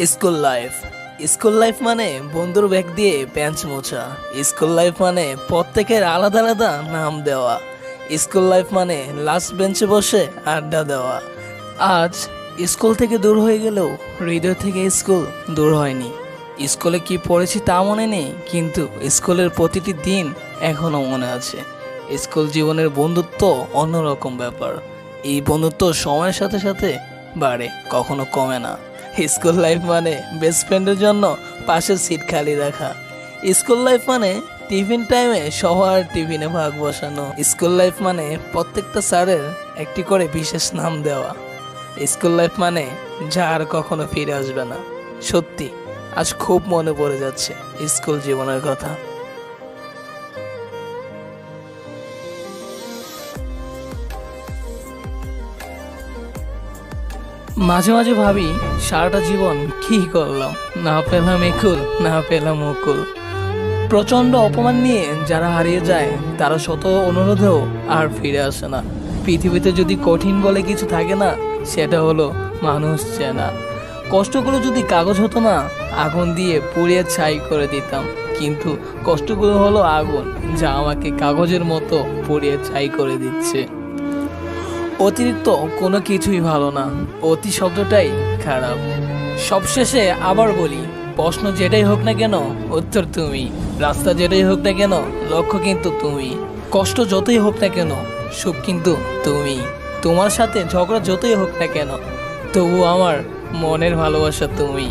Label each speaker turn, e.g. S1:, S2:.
S1: School life. School life মানে বন্ধুর bag দিয়ে বেঞ্চ মোছা। স্কুল লাইফ মানে প্রত্যেকের আলাদা আলাদা নাম দেওয়া। স্কুল লাইফ মানে লাস্ট বেঞ্চে বসে আড্ডা দেওয়া। আজ স্কুল থেকে দূর হয়ে গেলেও হৃদয় থেকে স্কুল দূর হয়নি। স্কুলে কি পড়েছি তা মনে নেই, কিন্তু স্কুলের প্রতিটি দিন এখনো মনে আছে। স্কুল জীবনের বন্ধুত্ব অন্যরকম ব্যাপার। এই বন্ধুত্ব সময়ের সাথে সাথে বাড়ে, কখনো কমে না। স্কুল লাইফ মানে বেস্ট ফ্রেন্ডের জন্য পাশের সিট খালি রাখা। স্কুল লাইফ মানে টিফিন টাইমে সবার টিফিনে ভাগ বসানো। স্কুল লাইফ মানে প্রত্যেকটা স্যারের একটি করে বিশেষ নাম দেওয়া। স্কুল লাইফ মানে যা আর কখনো ফিরে আসবে না। সত্যি আজ খুব মনে পড়ে যাচ্ছে স্কুল জীবনের কথা। মাঝে মাঝে ভাবি সারাটা জীবন কি করলাম, না পেলাম একুল না পেলাম মুকুল। প্রচন্ড অপমান নিয়ে যারা হারিয়ে যায় তারা শত অনুরোধেও আর ফিরে আসে না। পৃথিবীতে যদি কঠিন বলে কিছু থাকে না, সেটা হলো মানুষ চেনা। কষ্টগুলো যদি কাগজ হতো না, আগুন দিয়ে পুড়িয়ে ছাই করে দিতাম। কিন্তু কষ্টগুলো হলো আগুন, যা আমাকে কাগজের মতো পুড়িয়ে ছাই করে দিচ্ছে। অতিরিক্ত কোনো কিছুই ভালো না, অতি শব্দটাই খারাপ। সবশেষে আবার বলি, প্রশ্ন যেটাই হোক না কেন উত্তর তুমি, রাস্তা যেটাই হোক না কেন লক্ষ্য কিন্তু তুমি, কষ্ট যতই হোক না কেন সুখ কিন্তু তুমি, তোমার সাথে ঝগড়া যতই হোক না কেন তবু আমার মনের ভালোবাসা তুমি।